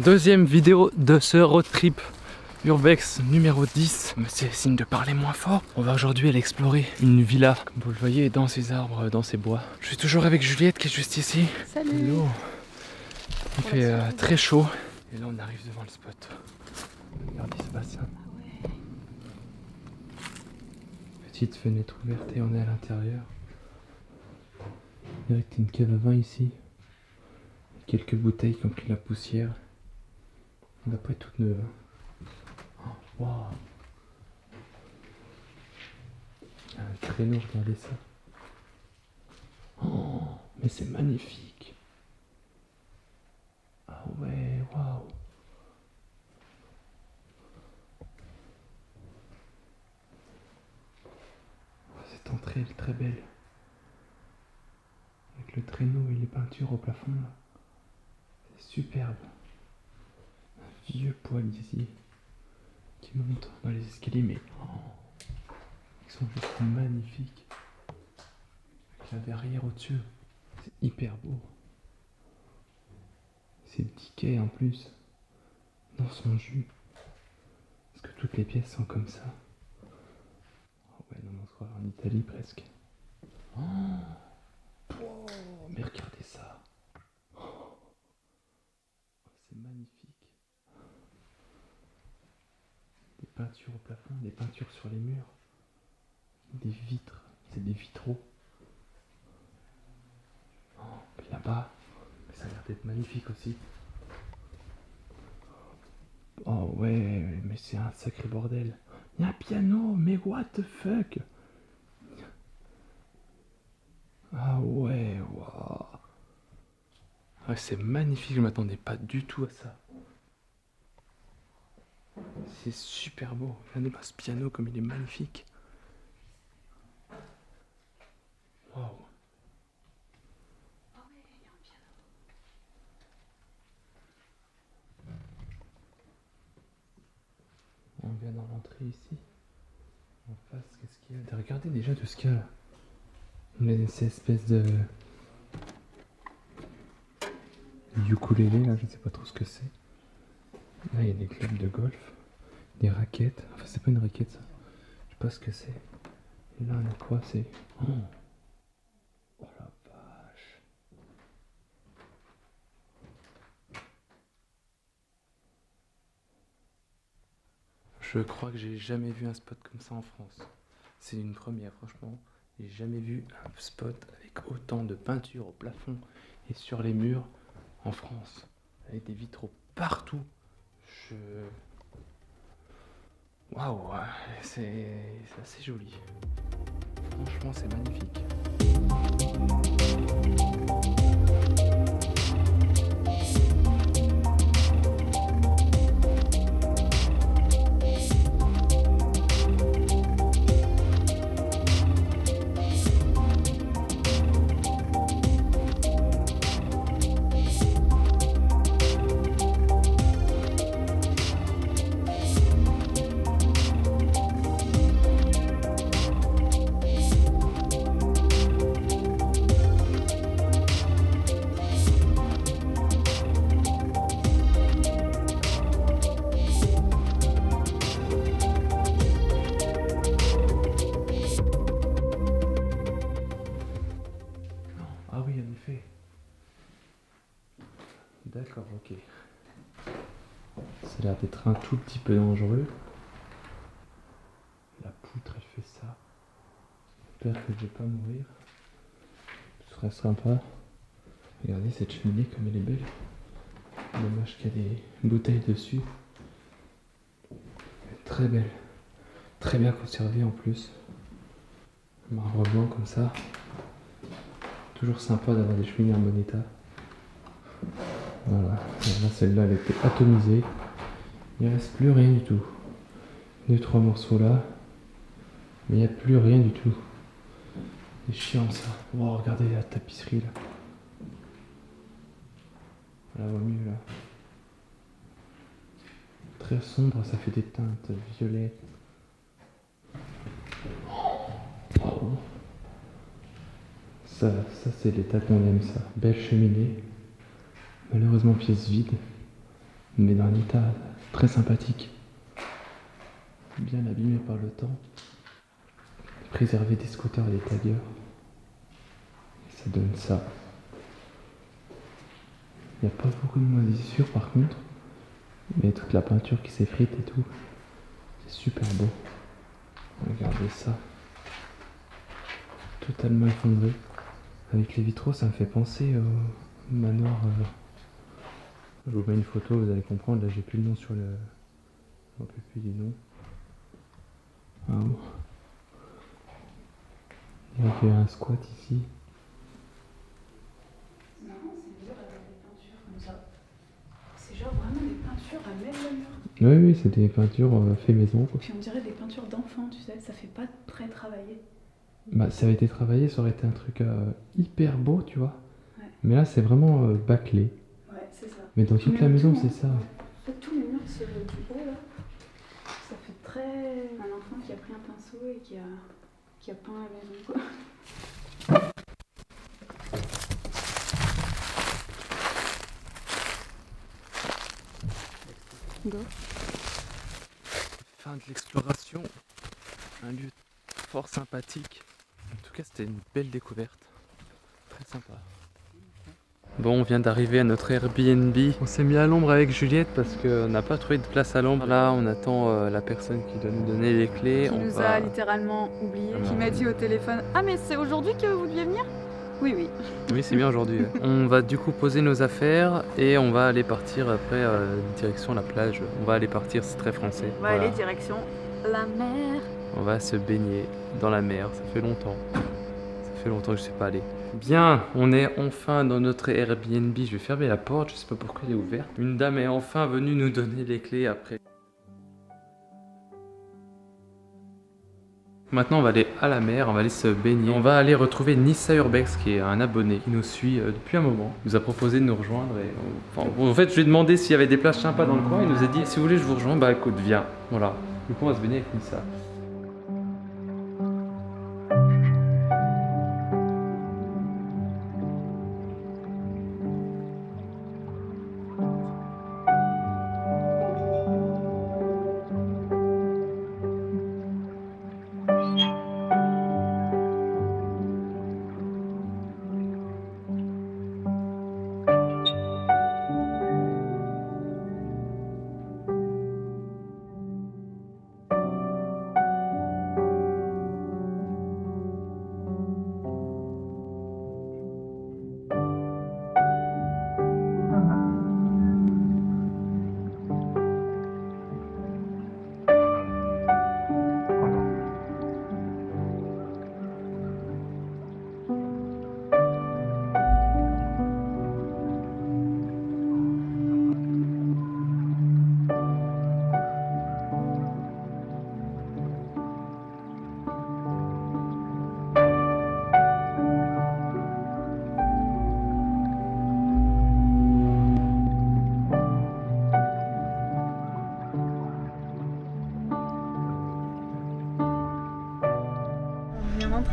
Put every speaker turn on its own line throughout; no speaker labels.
Deuxième vidéo de ce road trip Urbex numéro 10. Mais c'est signe de parler moins fort. On va aujourd'hui aller explorer une villa, comme vous le voyez, dans ces arbres, dans ces bois. Je suis toujours avec Juliette qui est juste ici.
Salut.
Hello. Il fait très chaud. Et là on arrive devant le spot. Regardez ce bassin. Petite fenêtre ouverte et on est à l'intérieur. Il y a une cave à vin ici. Quelques bouteilles qui ont pris la poussière. Elle va pas être toute neuve. Hein. Oh, wow. Un traîneau, regardez ça. Oh, mais c'est magnifique. Ah ouais, waouh. Cette entrée elle est très belle. Avec le traîneau et les peintures au plafond là. C'est superbe. Un vieux poêle ici qui monte dans les escaliers, mais ils sont juste magnifiques. Avec la verrière au-dessus, c'est hyper beau. C'est ticket en plus, dans son jus. Parce que toutes les pièces sont comme ça. Oh ouais, non, on se croit en Italie presque. Oh, mais regardez ça. Oh, c'est magnifique. Des peintures au plafond, des peintures sur les murs, des vitres, c'est des vitraux. Oh, puis là-bas, ça a l'air d'être magnifique aussi. Oh ouais, mais c'est un sacré bordel. Il y a un piano, mais what the fuck? Ah ouais, waouh. Ouais, c'est magnifique, je m'attendais pas du tout à ça. C'est super beau. Regardez ce piano comme il est magnifique. Waouh. On vient dans l'entrée ici. En face, qu'est-ce qu'il y a? Regardez déjà de ce qu'il y a là. On a ces espèces de ukulélé là, je sais pas trop ce que c'est. Là il y a des clubs de golf, des raquettes. Enfin c'est pas une raquette ça. Je sais pas ce que c'est. Et là on a quoi? C'est... Oh, oh la vache. Je crois que j'ai jamais vu un spot comme ça en France. C'est une première franchement. J'ai jamais vu un spot avec autant de peinture au plafond et sur les murs en France. Avec des vitraux partout. Waouh, c'est assez joli. Franchement, c'est magnifique. Ah oui, en effet. D'accord, ok. Ça a l'air d'être un tout petit peu dangereux. La poutre, elle fait ça. J'espère que je vais pas mourir. Ce serait sympa. Regardez cette cheminée comme elle est belle. Dommage qu'il y a des bouteilles dessus. Très belle. Très bien conservée en plus. Marbre blanc comme ça. Toujours sympa d'avoir des cheminées en bon état. Voilà. Et là celle-là elle a été atomisée. Il ne reste plus rien du tout. 2-3 morceaux là. Mais il n'y a plus rien du tout. C'est chiant ça. Wow, regardez la tapisserie là. On la voit mieux là. Très sombre, ça fait des teintes violettes. Oh. Ça c'est l'état qu'on aime ça. Belle cheminée. Malheureusement pièce vide. mais dans un état très sympathique. Bien abîmé par le temps. Préservé des scooters et des taggers. Et ça donne ça. Il n'y a pas beaucoup de moisissures par contre, mais toute la peinture qui s'effrite et tout, c'est super beau. Regardez ça. Totalement effondré. Avec les vitraux, ça me fait penser au manoir. Je vous mets une photo, vous allez comprendre. Là, j'ai plus le nom sur le. Je ne me rappelle plus du nom. Wow. Il y a un squat ici.
C'est marrant, c'est dur avec des peintures comme ça. C'est genre vraiment des peintures à mettre le mur.
Oui, oui, c'est des peintures fait maison, quoi.
Puis on dirait des peintures d'enfants, tu sais, ça fait pas très travaillé.
Bah, ça avait été travaillé, ça aurait été un truc hyper beau, tu vois.
Ouais.
Mais là, c'est vraiment bâclé.
Ouais, c'est ça.
Mais dans toute la maison, c'est ça.
En fait, tous les murs du haut, là, ça fait très... Un enfant qui a pris un pinceau et qui a peint la maison, quoi. Go.
Fin de l'exploration. Un lieu fort sympathique. En tout cas, c'était une belle découverte. Très sympa. Bon, on vient d'arriver à notre Airbnb. On s'est mis à l'ombre avec Juliette parce qu'on n'a pas trouvé de place à l'ombre. Là, on attend la personne qui doit nous donner les clés.
Qui nous a littéralement oublié, qui m'a dit au téléphone « Ah mais c'est aujourd'hui que vous deviez venir ?» Oui, oui.
Oui, c'est bien aujourd'hui. On va du coup poser nos affaires et on va aller partir après direction la plage. On va aller partir, c'est très français.
On va aller direction la mer.
On va se baigner dans la mer, ça fait longtemps. Ça fait longtemps que je ne suis pas allé. Bien, on est enfin dans notre Airbnb. Je vais fermer la porte, je sais pas pourquoi elle est ouverte. Une dame est enfin venue nous donner les clés après. Maintenant on va aller à la mer, on va aller se baigner. On va aller retrouver Nissa Urbex qui est un abonné qui nous suit depuis un moment. Il nous a proposé de nous rejoindre et enfin, en fait je lui ai demandé s'il y avait des plages sympas dans le coin. Il nous a dit si vous voulez je vous rejoins, bah écoute viens. Voilà, du coup on va se baigner avec Nissa.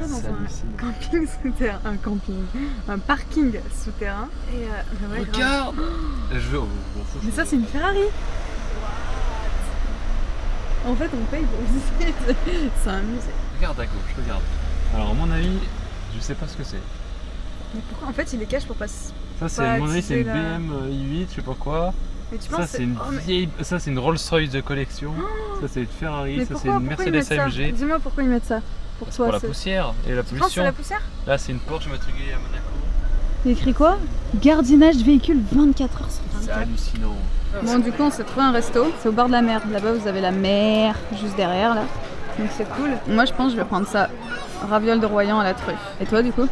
Dans un camping souterrain, un parking souterrain. Et ouais,
regarde.
Mais ça c'est une Ferrari. En fait on paye pour visiter, c'est un musée.
Regarde à gauche, regarde. Alors à mon avis, je sais pas ce que c'est.
Mais pourquoi? En fait il les cache pour pas...
Ça c'est, à mon avis c'est une BM i8, je sais pas quoi.
Mais tu
ça
penses
c'est une vieille... Ça c'est une Rolls-Royce de collection. Ça c'est une Ferrari,
mais
ça c'est une Mercedes AMG.
Dis-moi pourquoi ils mettent ça. Pour toi,
pour la poussière et la pollution.
C'est la poussière?
Là c'est une Porsche matriculée à Monaco.
Il y a écrit quoi? Gardiennage de véhicule 24 h sur 24.
C'est hallucinant.
Bon du coup on s'est trouvé un resto, c'est au bord de la mer. Là-bas vous avez la mer juste derrière là. Donc c'est cool. Moi je pense que je vais prendre ça. Ravioles de Royan à la truffe. Et toi du coup?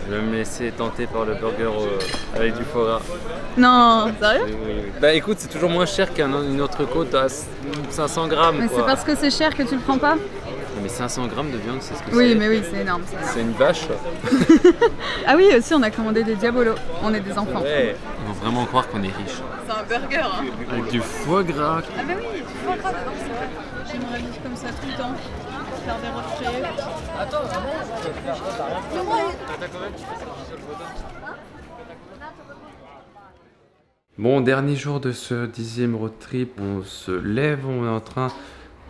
Je vais me laisser tenter par le burger avec du foie gras.
Non, sérieux?
Oui. Bah écoute, c'est toujours moins cher qu'une autre côte à 500 grammes.
Mais c'est parce que c'est cher que tu le prends pas?
Mais 500 grammes de viande, c'est ce que c'est.
Oui, mais oui, c'est énorme.
C'est une vache.
Ah oui, aussi on a commandé des diabolos. On est des enfants.
Ouais. Ils vont vraiment croire qu'on est riche.
C'est un burger, hein.
Avec du foie gras.
Ah bah oui, du foie gras dedans, c'est vrai. J'aimerais vivre comme ça tout le temps. Faire des retraits. Attends, vraiment?
Bon, dernier jour de ce 10e road trip, on se lève, on est en train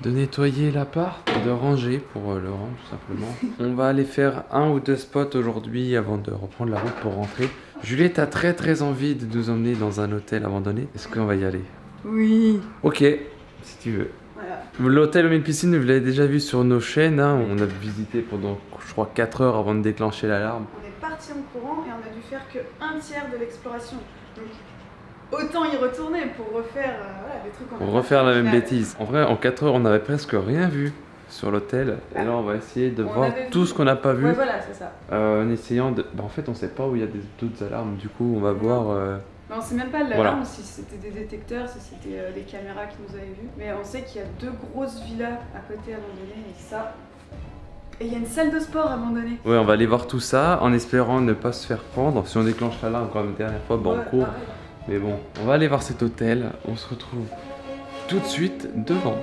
de nettoyer l'appart, de ranger pour le rendre tout simplement. On va aller faire 1 ou 2 spots aujourd'hui avant de reprendre la route pour rentrer. Juliette a très envie de nous emmener dans un hôtel abandonné. Est-ce qu'on va y aller?
Oui.
Ok, si tu veux.
Voilà.
L'hôtel au milieu de piscine, vous l'avez déjà vu sur nos chaînes, hein. On a visité pendant, je crois, 4 heures avant de déclencher l'alarme.
On est parti en courant et on a dû faire que 1/3 de l'exploration. Donc autant y retourner pour refaire voilà, des trucs qu'on a
Pour
pas
refaire
fait
la
au
même
final.
bêtise. En vrai, en 4 heures, on n'avait presque rien vu sur l'hôtel. Et là, on va essayer de
On
voir
avait
tout
vu.
ce qu'on n'a pas vu.
Ouais, voilà, c'est ça.
En essayant de... Bah, en fait, on sait pas où il y a d'autres alarmes. Du coup, on va voir...
Mais on sait même pas l'alarme,
Voilà.
si c'était des détecteurs, si c'était des caméras qui nous avaient vus. Mais on sait qu'il y a 2 grosses villas à côté abandonnées et ça. Et il y a une salle de sport abandonnée.
Ouais, on va aller voir tout ça en espérant ne pas se faire prendre. Si on déclenche l'alarme comme la dernière fois, bah,
Ouais,
on court.
pareil.
Mais bon, on va aller voir cet hôtel. On se retrouve tout de suite devant.